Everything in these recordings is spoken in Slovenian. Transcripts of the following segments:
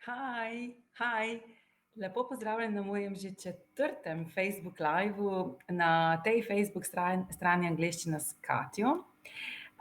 Hi. Lepo pozdravljen na mojem že četrtem Facebook liveu na tej Facebook strani Angleščina s Katjo.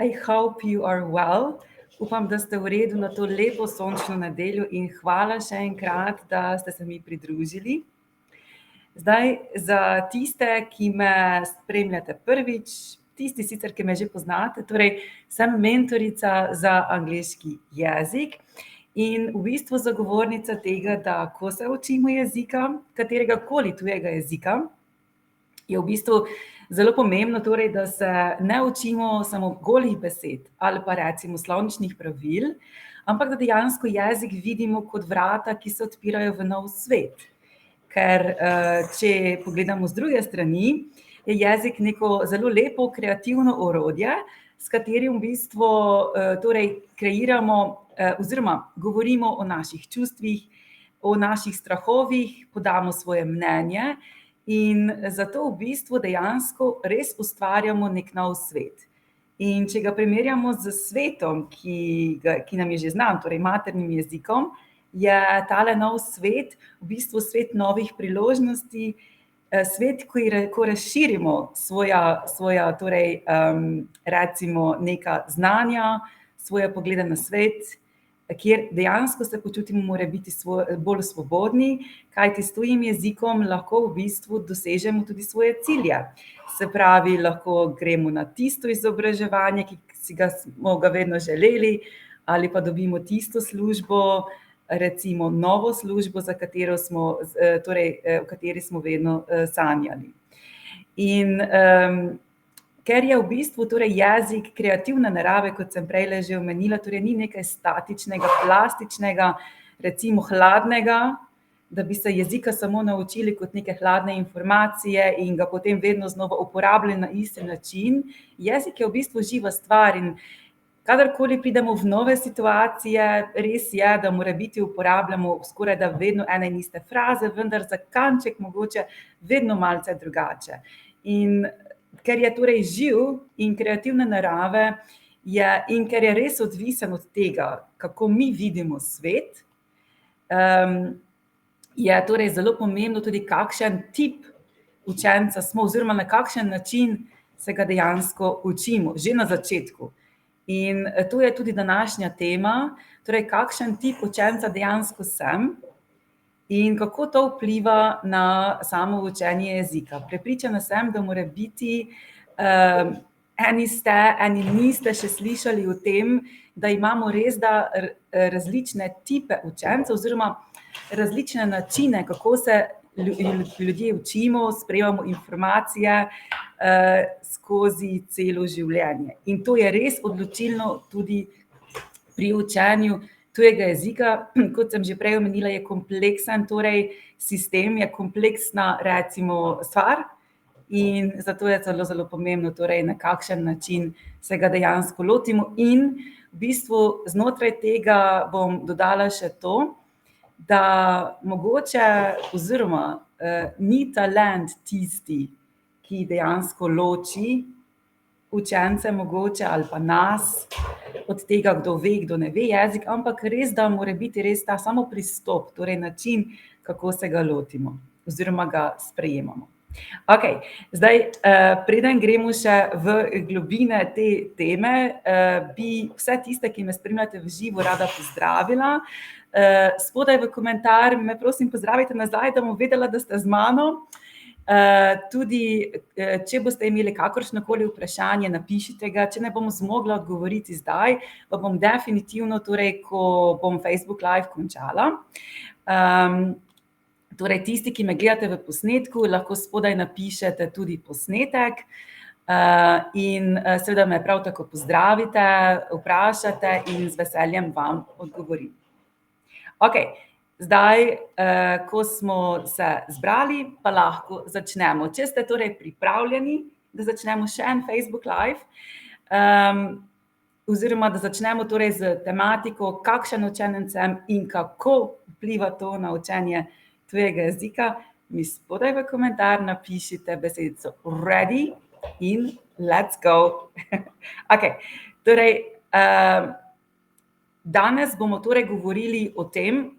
I hope you are well. Upam, da ste v redu na to lepo sončno nedeljo in hvala še enkrat, da ste se mi pridružili. Zdaj, za tiste, ki me spremljate prvič, tisti sicer, ki me že poznate, torej sem mentorica za angleški jezik. In v bistvu zagovornica tega, da ko se učimo jezika, katerega koli tujega jezika, je v bistvu zelo pomembno, torej, da se ne učimo samo golih besed ali pa recimo slovničnih pravil, ampak da dejansko jezik vidimo kot vrata, ki se odpirajo v nov svet. Ker če pogledamo z druge strani, je jezik neko zelo lepo kreativno orodje, s katerim v bistvu torej kreiramo oziroma govorimo o naših čustvih, o naših strahovih, podamo svoje mnenje in zato v bistvu dejansko res ustvarjamo nek nov svet. In če ga primerjamo z svetom, ki nam je že znan, torej maternim jezikom, je tale nov svet v bistvu svet novih priložnosti, svet, ko razširimo svoja torej, recimo neka znanja, svoje poglede na svet, kjer dejansko se počutimo mora biti bolj svobodni, kajti s tujim jezikom lahko v bistvu dosežemo tudi svoje cilje. Se pravi, lahko gremo na tisto izobraževanje, ki smo ga vedno želeli, ali pa dobimo tisto službo, recimo novo službo, za katero smo, torej, v kateri smo vedno sanjali. In ker je v bistvu torej jezik kreativne narave, kot sem prej že omenila, torej ni nekaj statičnega, plastičnega, recimo hladnega, da bi se jezika samo naučili kot neke hladne informacije in ga potem vedno znova uporabljali na isti način. Jezik je v bistvu živa stvar in kadarkoli pridemo v nove situacije, res je, da morebiti uporabljamo skoraj da vedno ene in iste fraze, vendar za kanček mogoče vedno malce drugače. In ker je torej živ in kreativne narave in ker je res odvisen od tega, kako mi vidimo svet, je torej zelo pomembno tudi, kakšen tip učenca smo oziroma na kakšen način se ga dejansko učimo, že na začetku. In to je tudi današnja tema, torej kakšen tip učenca dejansko sem in kako to vpliva na samo učenje jezika. Prepričana sem, da mora biti, eni ste, eni niste še slišali o tem, da imamo res da različne tipe učencev oziroma različne načine, kako se ljudje učimo, sprejemamo informacije skozi celo življenje. In to je res odločilno tudi pri učenju tujega jezika. Kot sem že prej omenila, je kompleksen, torej sistem je kompleksna recimo stvar in zato je zelo pomembno, torej na kakšen način se ga dejansko lotimo. In v bistvu znotraj tega bom dodala še to, da mogoče oziroma ni talent tisti, ki dejansko loči učence mogoče ali pa nas od tega, kdo ve, kdo ne ve jezik, ampak res, da mora biti res ta samo pristop, torej način, kako se ga lotimo oziroma ga sprejemamo. Okej, zdaj, preden gremo še v globine te teme, bi vse tiste, ki me spremljate v živo, rada pozdravila. Spodaj v komentar me prosim pozdravite nazaj, da bom vedela, da ste z mano. Tudi, če boste imeli kakršnokoli vprašanje, napišite ga, če ne bom zmogla odgovoriti zdaj, pa bom definitivno, torej, ko bom Facebook live končala. Torej, tisti, ki me gledate v posnetku, lahko spodaj napišete tudi posnetek in seveda me prav tako pozdravite, vprašate in z veseljem vam odgovorim. Okej, zdaj, ko smo se zbrali, pa lahko začnemo. Če ste torej pripravljeni, da začnemo še en Facebook live, oziroma da začnemo torej z tematiko, kakšen učenec sem in kako vpliva to na učenje tujega jezika, mi spodaj v komentar napišite besedico ready in let's go. Okej, torej, Danes bomo torej govorili o tem,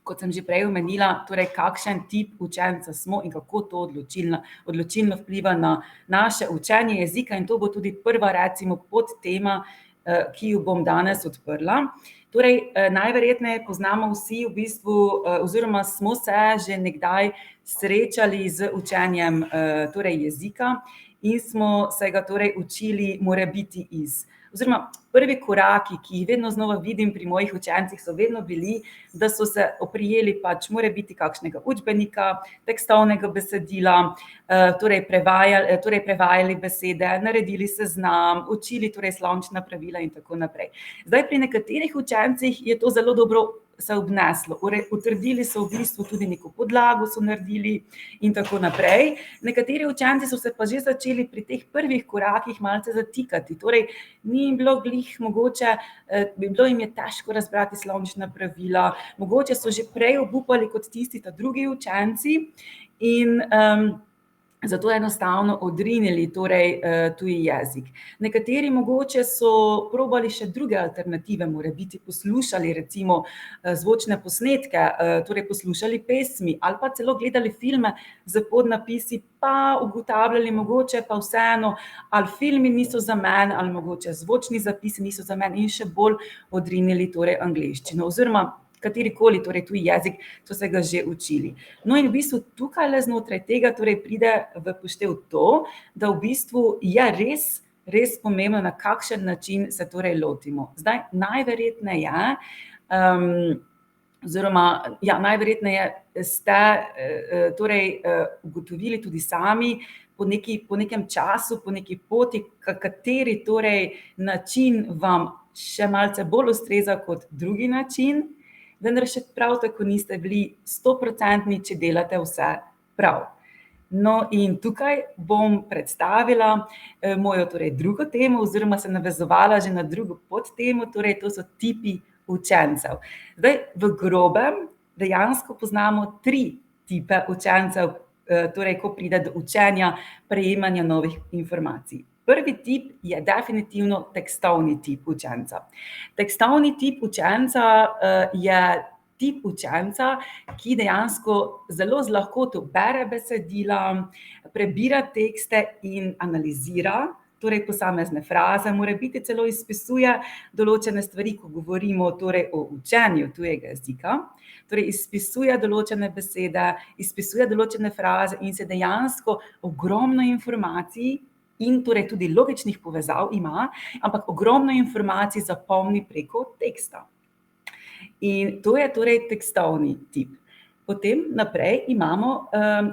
kot sem že prej omenila, torej kakšen tip učenca smo in kako to odločilno vpliva na naše učenje jezika, in to bo tudi prva, recimo, podtema, ki jo bom danes odprla. Torej, najverjetneje poznamo vsi v bistvu, oziroma smo se že nekdaj srečali z učenjem torej jezika in smo se ga torej učili morebiti oziroma prvi koraki, ki jih vedno znova vidim pri mojih učencih, so vedno bili, da so se oprijeli pač morebiti kakšnega učbenika, tekstovnega besedila, torej prevajali besede, naredili seznam, učili torej slovnična pravila in tako naprej. Zdaj, pri nekaterih učencih je to zelo dobro se obneslo, utrdili so v bistvu tudi neko podlago, so naredili in tako naprej. Nekateri učenci so se pa že začeli pri teh prvih korakih malce zatikati, torej ni jim bilo glih mogoče, bilo jim je težko razbrati slovnična pravila, mogoče so že prej obupali kot tisti ta drugi učenci in zato enostavno odrinili torej tuji jezik. Nekateri mogoče so probali še druge alternative, morebiti poslušali recimo zvočne posnetke, torej poslušali pesmi ali pa celo gledali filme z podnapisi, pa ugotavljali mogoče pa vseeno, ali filmi niso za mene, ali mogoče zvočni zapisi niso za mene in še bolj odrinili torej angleščino oziroma katerikoli torej tuji jezik, so se ga že učili. No, in v bistvu tukaj znotraj tega torej pride v poštev to, da v bistvu je res pomembno, na kakšen način se torej lotimo. Zdaj, najverjetneje ste torej ugotovili tudi sami po nekem času, po neki poti, kateri torej način vam še malce bolj ustreza kot drugi način, vendar še prav tako niste bili 100%, če delate vse prav. No, in tukaj bom predstavila mojo torej drugo temo oziroma se navezovala že na drugo podtemo, torej to so tipi učencev. Zdaj, v grobem dejansko poznamo 3 tipe učencev, torej ko pride do učenja, prejemanja novih informacij. Prvi tip je definitivno tekstovni tip učenca. Tekstovni tip učenca je tip učenca, ki dejansko zelo z lahkoto bere besedila, prebira tekste in analizira, torej posamezne fraze, morebiti celo izpisuje določene stvari, ko govorimo torej o učenju tujega jezika, torej izpisuje določene besede, izpisuje določene fraze in se dejansko ogromno informacij in torej tudi logičnih povezav ima, ampak ogromno informacij zapomni preko teksta. In to je torej tekstovni tip. Potem naprej imamo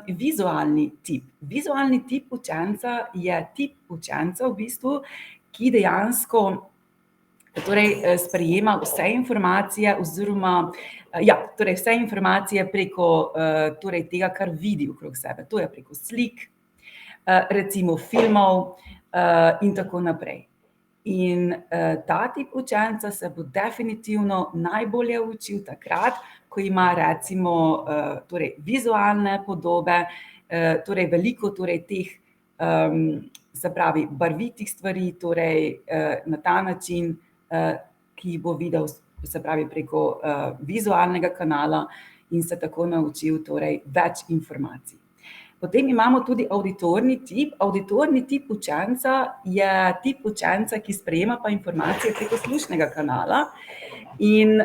vizualni tip. Vizualni tip učenca je tip učenca v bistvu, ki dejansko torej sprejema vse informacije oziroma torej vse informacije preko torej tega, kar vidi okrog sebe. To je preko slik, recimo filmov in tako naprej. In ta tip učenca se bo definitivno najbolje učil takrat, ko ima recimo torej vizualne podobe, torej veliko torej teh, se pravi barvitih stvari, torej na ta način, ki bo videl, se pravi preko vizualnega kanala in se tako naučil torej več informacij. Potem imamo tudi avditorni tip. Avditorni tip učenca je tip učenca, ki sprejema pa informacije preko slušnega kanala in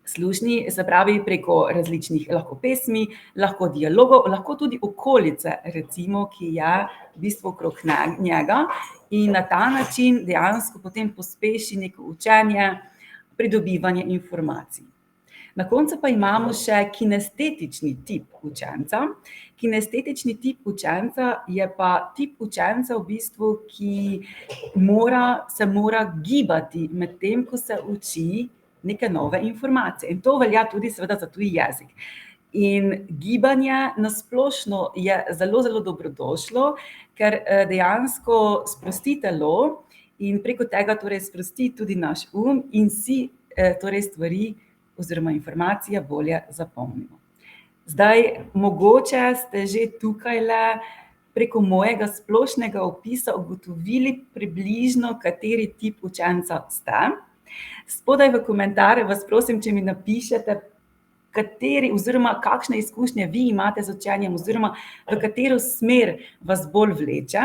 slušni, se pravi preko različnih lahko pesmi, lahko dialogov, lahko tudi okolice, recimo, ki je v bistvu okrog njega in na ta način dejansko potem pospeši neko učenje, pridobivanje informacij. Na koncu pa imamo še kinestetični tip učenca. Kinestetični tip učenca je pa tip učenca v bistvu, ki se mora gibati med tem, ko se uči neke nove informacije. In to velja tudi seveda za tuji jezik. In gibanje na splošno je zelo, zelo dobrodošlo, ker dejansko sprosti telo in preko tega torej sprosti tudi naš in si torej stvari oziroma informacije bolje zapomnimo. Zdaj, mogoče ste že tukajle preko mojega splošnega opisa ugotovili približno, kateri tip učenca ste. Spodaj v komentarje vas prosim, če mi napišete, kateri oziroma kakšne izkušnje vi imate z učenjem oziroma v katero smer vas bolj vleče.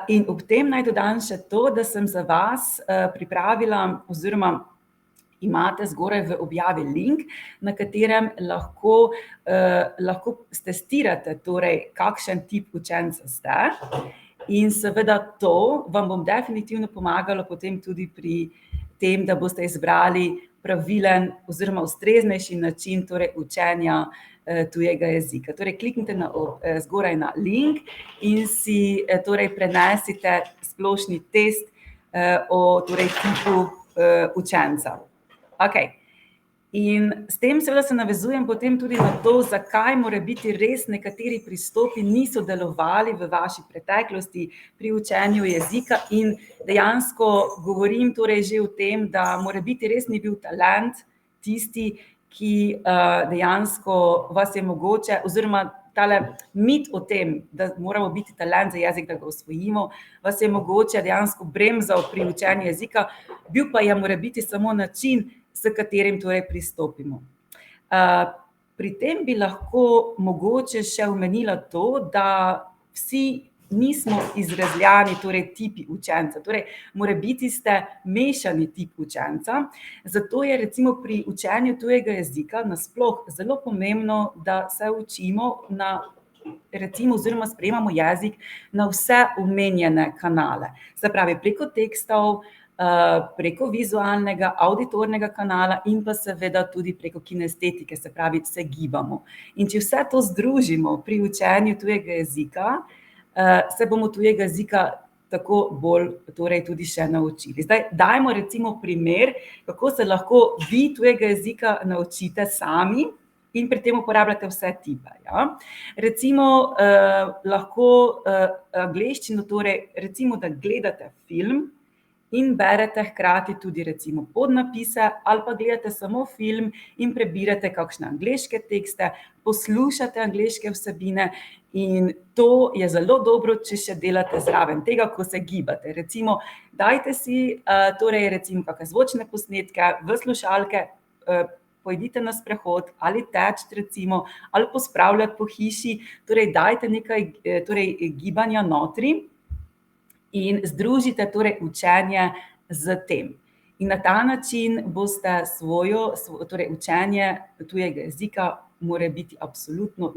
In ob tem naj dodam še to, da sem za vas pripravila oziroma imate zgoraj v objavi link, na katerem lahko stestirate, torej kakšen tip učenca ste. In seveda to vam bom definitivno pomagalo potem tudi pri tem, da boste izbrali pravilen oziroma ustreznejši način torej učenja tujega jezika. Torej kliknite zgoraj na link in si torej prenesite splošni test o torej tipu učenca. Okej. In s tem seveda se navezujem potem tudi na to, zakaj morebiti res nekateri pristopi niso delovali v vaši preteklosti pri učenju jezika in dejansko govorim torej že o tem, da morebiti res ni bil talent tisti, ki dejansko vas je mogoče, oziroma tale mit o tem, da moramo biti talent za jezik, da ga osvojimo, vas je mogoče dejansko bremzal pri učenju jezika, bil pa je morebiti samo način, s katerim torej pristopimo. Pri tem bi lahko mogoče še omenila to, da vsi nismo izrezljani torej tipi učenca, torej morebiti ste mešani tip učenca, zato je recimo pri učenju tujega jezika nasploh zelo pomembno, da se učimo recimo oziroma sprejemamo jezik na vse omenjene kanale, se pravi preko tekstov, preko vizualnega, avditornega kanala in pa seveda tudi preko kinestetike, se pravi, se gibamo. In če vse to združimo pri učenju tujega jezika, se bomo tujega jezika tako bolj torej tudi še naučili. Zdaj, dajmo recimo primer, kako se lahko vi tujega jezika naučite sami in pri tem uporabljate vse tipe. Ja? Recimo, lahko angleščino, torej recimo, da gledate film, in berete hkrati tudi recimo podnapise ali pa gledate samo film in prebirate kakšne angleške tekste, poslušate angleške vsebine in to je zelo dobro, če še delate zraven tega, ko se gibate. Recimo, dajte si torej recimo kakšne zvočne posnetke v slušalke, pojdite na sprehod ali teč recimo, ali pospravljati po hiši, torej dajte nekaj gibanja notri, in združite torej učenje z tem. In na ta način boste torej učenje tujega jezika morebiti absolutno,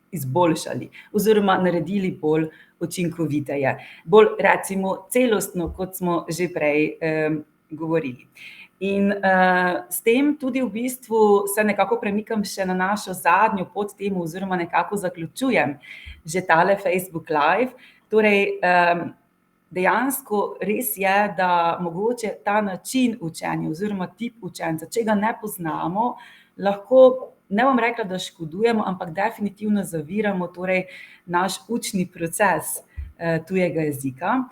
izboljšali oziroma naredili bolj učinkoviteje, bolj recimo celostno, kot smo že prej govorili. In s tem tudi v bistvu se nekako premikam še na našo zadnjo podtemo oziroma nekako zaključujem že tale Facebook Live. Torej, dejansko res je, da mogoče ta način učenja oziroma tip učenca, če ga ne poznamo, lahko, ne bom rekla, da škodujemo, ampak definitivno zaviramo torej naš učni proces tujega jezika.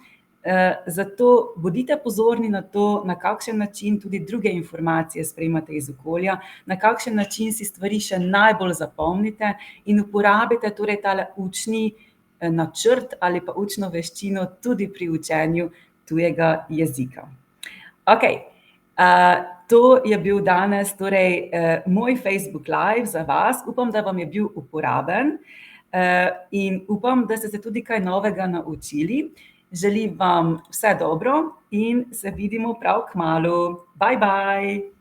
Zato bodite pozorni na to, na kakšen način tudi druge informacije sprejmate iz okolja, na kakšen način si stvari še najbolj zapomnite in uporabite torej tale učni načrt ali pa učno veščino tudi pri učenju tujega jezika. Okej, to je bil danes torej moj Facebook Live za vas. Upam, da vam je bil uporaben in upam, da ste se tudi kaj novega naučili. Želim vam vse dobro in se vidimo prav kmalu. Bye, bye!